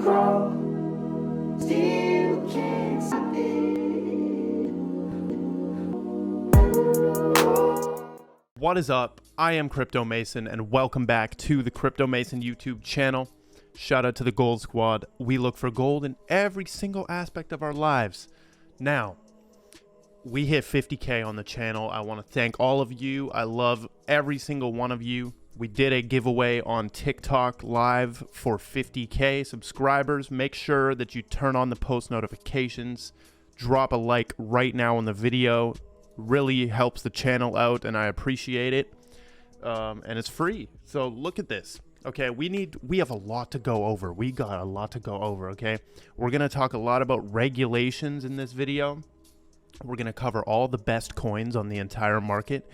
grow, still can't stop it. What is up? I am Crypto Mason, and welcome back to the Crypto Mason YouTube channel. Shout out to the Gold Squad. We look for gold in every single aspect of our lives. Now, we hit 50K on the channel. I want to thank all of you. I love every single one of you. We did a giveaway on TikTok live for 50K subscribers. Make sure that you turn on the post notifications. Drop a like right now on the video. Really helps the channel out, and I appreciate it. And it's free. So look at this. Okay, we have a lot to go over. We got a lot to go over, okay? We're going to talk a lot about regulations in this video. We're going to cover all the best coins on the entire market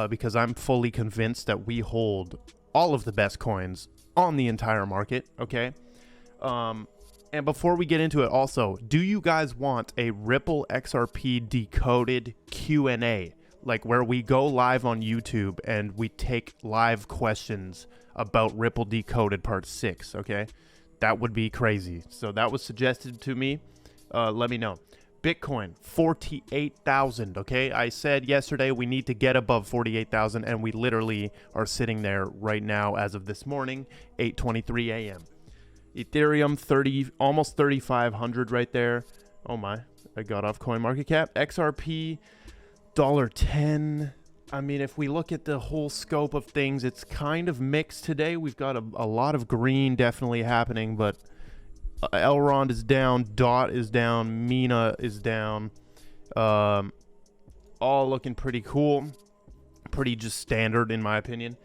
because I'm fully convinced that we hold all of the best coins on the entire market, okay? And before we get into it also, do you guys want a Ripple XRP decoded Q&A? Like where we go live on YouTube and we take live questions about Ripple Decoded Part 6, okay? That would be crazy. So that was suggested to me. Let me know. Bitcoin, 48,000, okay? I said yesterday we need to get above 48,000, and we literally are sitting there right now as of this morning, 8:23 a.m. Ethereum, almost 3,500 right there. Oh my, I got off CoinMarketCap. XRP, $1.10. I mean, if we look at the whole scope of things, it's kind of mixed today. We've got a lot of green definitely happening, but Elrond is down, Dot is down, Mina is down. All looking pretty cool. Pretty just standard in my opinion.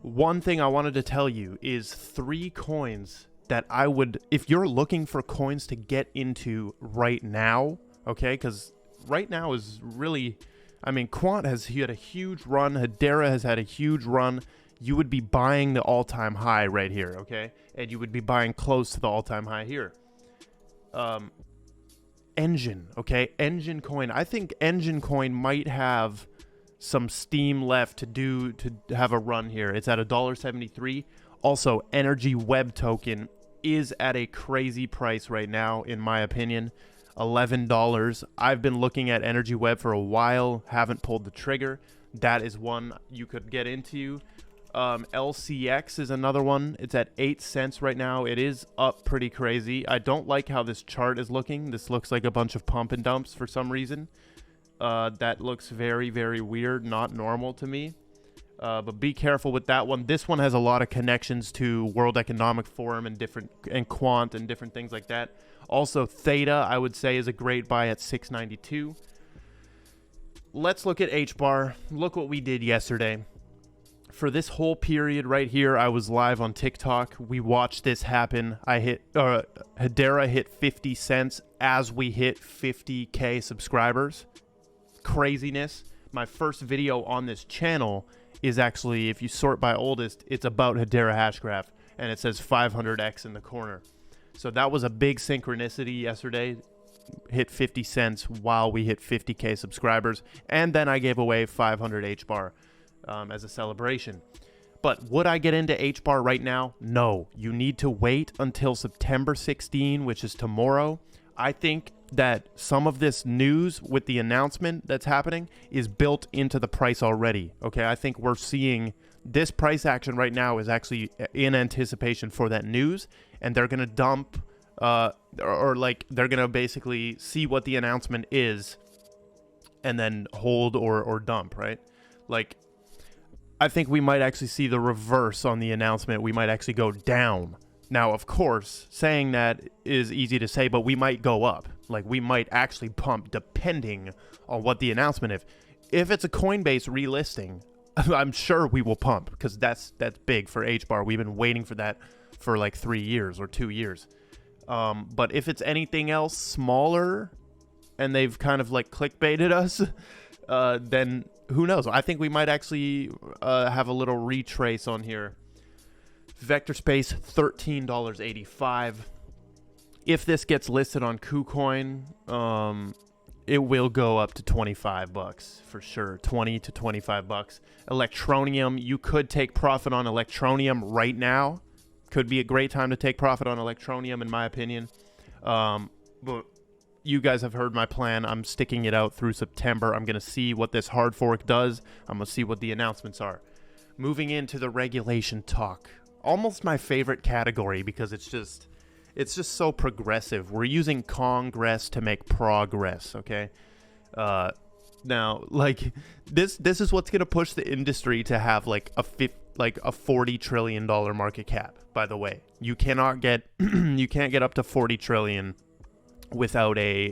One thing I wanted to tell you is 3 coins that I would, if you're looking for coins to get into right now, okay, because right now is really, I mean, Quant has had a huge run, Hedera has had a huge run. You would be buying the all-time high right here, okay? And you would be buying close to the all-time high here. Engine, okay? Engine coin. I think Engine coin might have some steam left to have a run here. It's at $1.73. Also, Energy Web token is at a crazy price right now, in my opinion. $11. I've been looking at Energy Web for a while, haven't pulled the trigger. That is one you could get into. LCX is another one. It's at 8 cents right now. It is up pretty crazy. I don't like how this chart is looking. This looks like a bunch of pump and dumps for some reason. That looks very, very weird, not normal to me. But be careful with that one. This one has a lot of connections to World Economic Forum and Quant and different things like that. Also, Theta, I would say, is a great buy at 692. Let's look at Hbar. Look what we did yesterday. For this whole period right here, I was live on TikTok. We watched this happen. Hedera hit 50 cents as we hit 50K subscribers. Craziness. My first video on this channel is actually, if you sort by oldest, it's about Hedera Hashgraph, and it says 500x in the corner. So that was a big synchronicity yesterday. Hit 50 cents while we hit 50K subscribers, and then I gave away 500 Hbar as a celebration. But would I get into Hbar right now? No. You need to wait until September 16, which is tomorrow. I think that some of this news with the announcement that's happening is built into the price already. Okay, I think we're seeing this price action right now is actually in anticipation for that news, and they're gonna dump or like they're gonna basically see what the announcement is and then hold or dump, right? Like, I think we might actually see the reverse on the announcement. We might actually go down. Now, of course, saying that is easy to say, but we might go up. Like, we might actually pump depending on what the announcement is. If it's a Coinbase relisting, I'm sure we will pump because that's big for Hbar. We've been waiting for that for like 3 years or 2 years. But if it's anything else smaller and they've kind of like clickbaited us, then who knows? I think we might actually have a little retrace on here. Vector Space, $13.85. If this gets listed on KuCoin, it will go up to $25 for sure. 20 to $25. Electronium, you could take profit on Electronium right now. Could be a great time to take profit on Electronium, in my opinion. But you guys have heard my plan. I'm sticking it out through September. I'm going to see what this hard fork does. I'm going to see what the announcements are. Moving into the regulation talk. Almost my favorite category because it's just so progressive. We're using Congress to make progress, okay? Now, like, this is what's going to push the industry to have like a $40 trillion market cap. By the way, you cannot get you can't get up to 40 trillion without a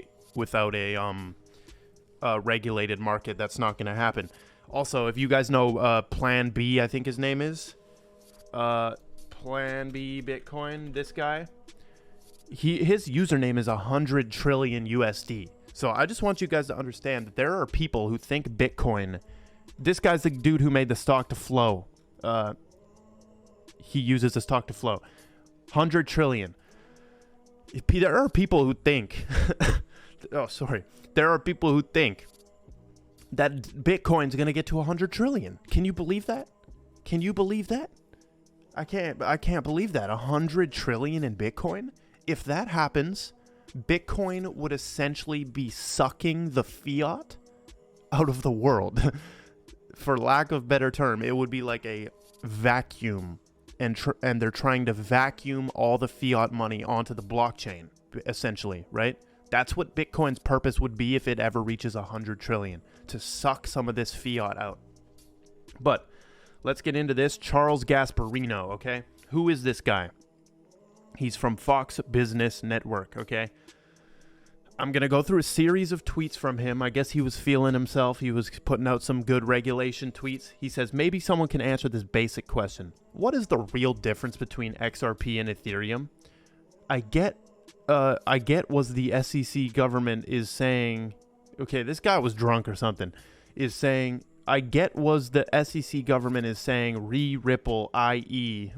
regulated market. That's not going to happen. Also, if you guys know Plan B, I think his name is Plan B Bitcoin, this guy, his username is 100 trillion USD. So I just want you guys to understand that there are people who think Bitcoin. This guy's the dude who made the stock to flow. He uses the stock to flow. 100 trillion. There are people who think. There are people who think that Bitcoin's gonna get to 100 trillion. Can you believe that? Can you believe that? I can't believe that. 100 trillion in Bitcoin? If that happens, Bitcoin would essentially be sucking the fiat out of the world. For lack of better term, it would be like a vacuum, and they're trying to vacuum all the fiat money onto the blockchain, essentially, right? That's what Bitcoin's purpose would be if it ever reaches 100 trillion, to suck some of this fiat out. But let's get into this. Charles Gasparino, okay? Who is this guy? He's from Fox Business Network, okay? I'm going to go through a series of tweets from him. I guess he was feeling himself. He was putting out some good regulation tweets. He says, maybe someone can answer this basic question. What is the real difference between XRP and Ethereum? I get was the SEC government is saying, okay, this guy was drunk or something, is saying, I get was the SEC government is saying Ripple, i.e.,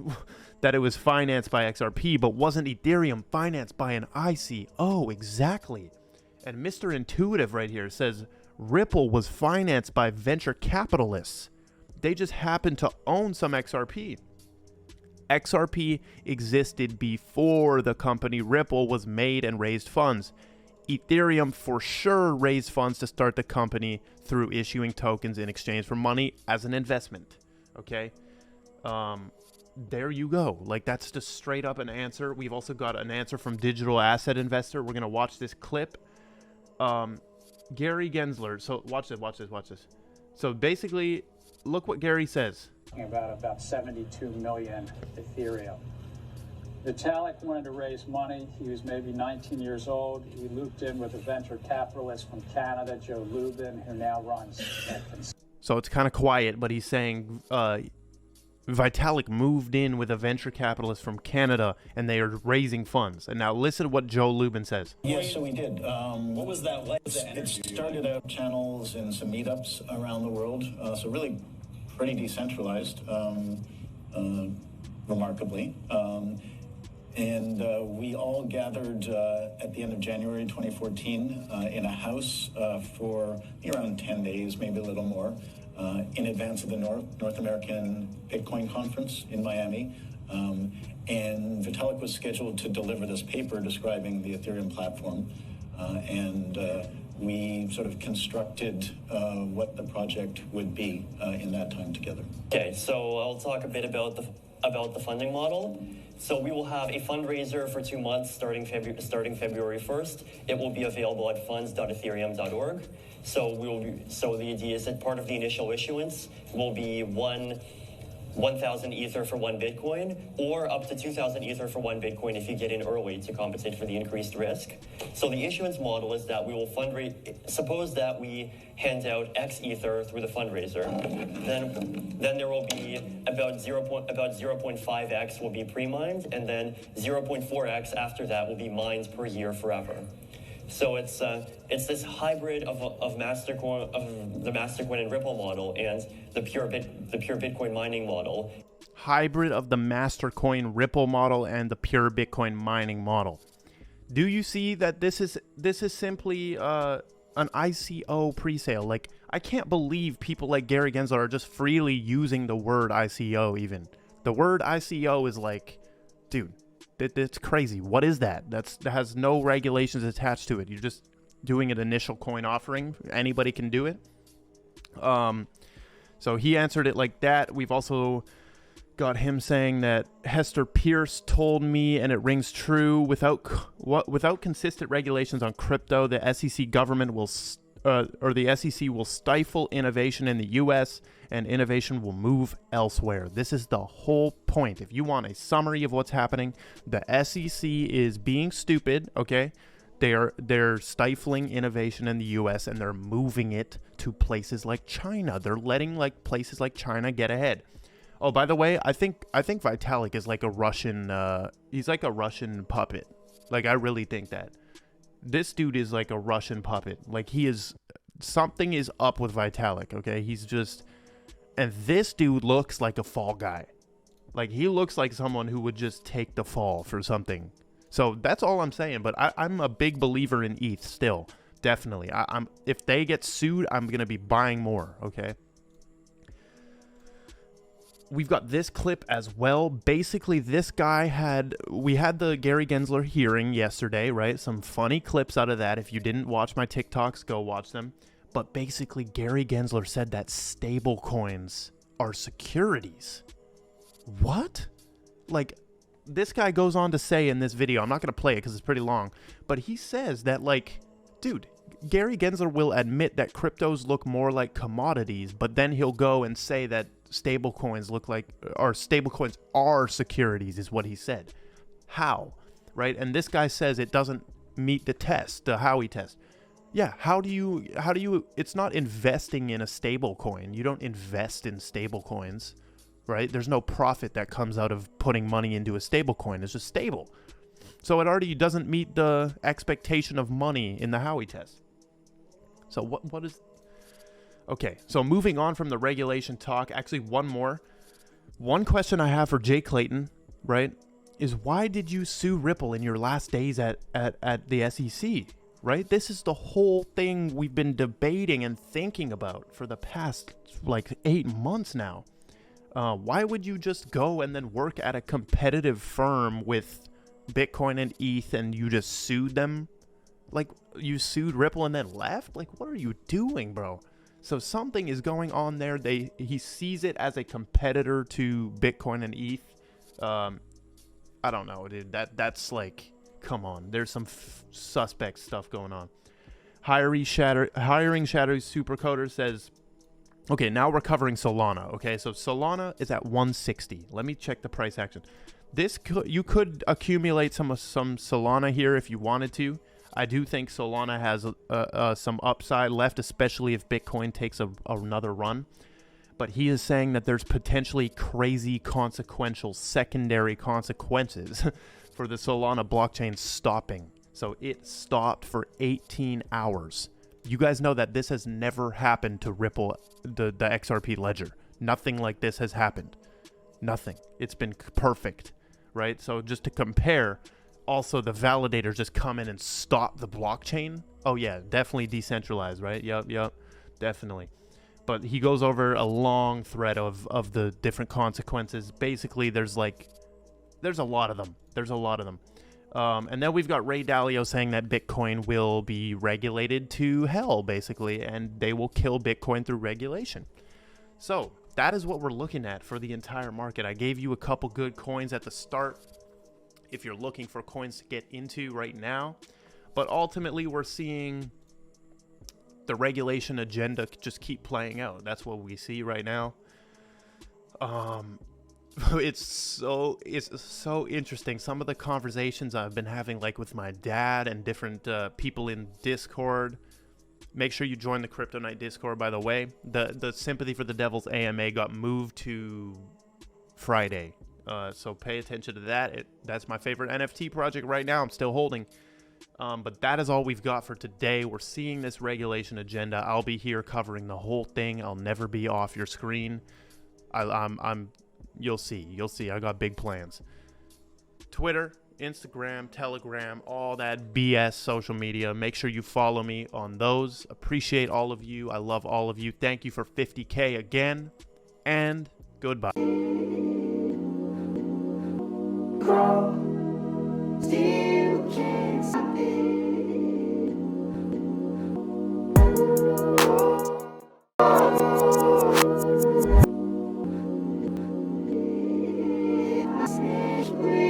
that it was financed by XRP, but wasn't Ethereum financed by an ICO? Exactly. And Mr. Intuitive right here says Ripple was financed by venture capitalists. They just happened to own some XRP. XRP existed before the company Ripple was made and raised funds. Ethereum for sure raised funds to start the company through issuing tokens in exchange for money as an investment. Okay? There you go. Like, that's just straight up an answer. We've also got an answer from Digital Asset Investor. We're going to watch this clip. Gary Gensler. So watch this. So basically, look what Gary says. About 72 million Ethereum. Vitalik wanted to raise money. He was maybe 19 years old. He looped in with a venture capitalist from Canada, Joe Lubin, who now runs. So it's kind of quiet, but he's saying Vitalik moved in with a venture capitalist from Canada, and they are raising funds. And now listen to what Joe Lubin says. Yes, so we did. What was that like? It started out channels and some meetups around the world, so really pretty decentralized, remarkably. And we all gathered at the end of January 2014 in a house for around 10 days, maybe a little more, in advance of the North American Bitcoin Conference in Miami. And Vitalik was scheduled to deliver this paper describing the Ethereum platform. And we sort of constructed what the project would be in that time together. Okay, so I'll talk a bit about the funding model. So we will have a fundraiser for 2 months starting February 1st. It will be available at funds.ethereum.org. So the idea is that part of the initial issuance will be 1,000 Ether for 1 Bitcoin, or up to 2,000 Ether for 1 Bitcoin if you get in early to compensate for the increased risk. So the issuance model is that we will fundraise. Suppose that we hand out X Ether through the fundraiser, then there will be about 0.5x will be pre-mined, and then 0.4x after that will be mined per year forever. So it's this hybrid of the Mastercoin and Ripple model and the pure Bitcoin mining model. Hybrid of the Mastercoin Ripple model and the pure Bitcoin mining model. Do you see that this is simply an ICO presale? Like, I can't believe people like Gary Gensler are just freely using the word ICO even. The word ICO is like dude, it's crazy. What is that? That has no regulations attached to it. You're just doing an initial coin offering. Anybody can do it. So he answered it like that. We've also got him saying that Hester Pierce told me, and it rings true, without consistent regulations on crypto, the SEC government will the SEC will stifle innovation in the US and innovation will move elsewhere. This is the whole point. If you want a summary of what's happening, the SEC is being stupid, okay? They're stifling innovation in the US and they're moving it to places like China. They're letting like places like China get ahead. Oh, by the way, I think Vitalik is like a Russian he's like a Russian puppet. Like, I really think that. This dude is like a Russian puppet. Like, something is up with Vitalik, okay? He's just, and this dude looks like a fall guy. Like, he looks like someone who would just take the fall for something. So that's all I'm saying. But I'm a big believer in ETH still. Definitely. If they get sued, I'm going to be buying more, okay? We've got this clip as well. Basically, this guy we had the Gary Gensler hearing yesterday, right? Some funny clips out of that. If you didn't watch my TikToks, go watch them. But basically, Gary Gensler said that stable coins are securities. What? Like, this guy goes on to say in this video, I'm not going to play it because it's pretty long, but he says that, like, dude, Gary Gensler will admit that cryptos look more like commodities, but then he'll go and say that stablecoins are securities, is what he said. How? Right? And this guy says it doesn't meet the test, the Howey test. Yeah, how do you it's not investing in a stable coin. You don't invest in stable coins, right? There's no profit that comes out of putting money into a stable coin. It's just stable. So it already doesn't meet the expectation of money in the Howey test. So what is... Okay, so moving on from the regulation talk, actually one question I have for Jay Clayton, right, is why did you sue Ripple in your last days at the SEC, right? This is the whole thing we've been debating and thinking about for the past, like, 8 months now. Why would you just go and then work at a competitive firm with Bitcoin and ETH and you just sued them? Like, you sued Ripple and then left? Like, what are you doing, bro? So something is going on there. He sees it as a competitor to Bitcoin and ETH. I don't know, dude. That's like, come on. There's some suspect stuff going on. Hiring Shadow Supercoder says, okay, now we're covering Solana. Okay, so Solana is at 160. Let me check the price action. You could accumulate some Solana here if you wanted to. I do think Solana has some upside left, especially if Bitcoin takes another run. But he is saying that there's potentially crazy consequential secondary consequences for the Solana blockchain stopping. So it stopped for 18 hours. You guys know that this has never happened to Ripple, the XRP ledger. Nothing like this has happened. Nothing. It's been perfect, right? So just to compare... Also, the validators just come in and stop the blockchain. Oh, yeah, definitely decentralized, right? Yep, definitely. But he goes over a long thread of the different consequences. Basically, there's a lot of them. And then we've got Ray Dalio saying that Bitcoin will be regulated to hell, basically, and they will kill Bitcoin through regulation. So that is what we're looking at for the entire market. I gave you a couple good coins at the start if you're looking for coins to get into right now. But ultimately, we're seeing the regulation agenda just keep playing out. That's what we see right now. It's so interesting. Some of the conversations I've been having, like with my dad and different people in Discord. Make sure you join the Crypto Night Discord, by the way. The Sympathy for the Devil's AMA got moved to Friday. So pay attention to that. That's my favorite NFT project right now. I'm still holding. But that is all we've got for today. We're seeing this regulation agenda. I'll be here covering the whole thing. I'll never be off your screen. You'll see. I got big plans. Twitter, Instagram, Telegram, all that BS social media. Make sure you follow me on those. Appreciate all of you. I love all of you. Thank you for 50K again. And goodbye. grow, still can't stop it. I said,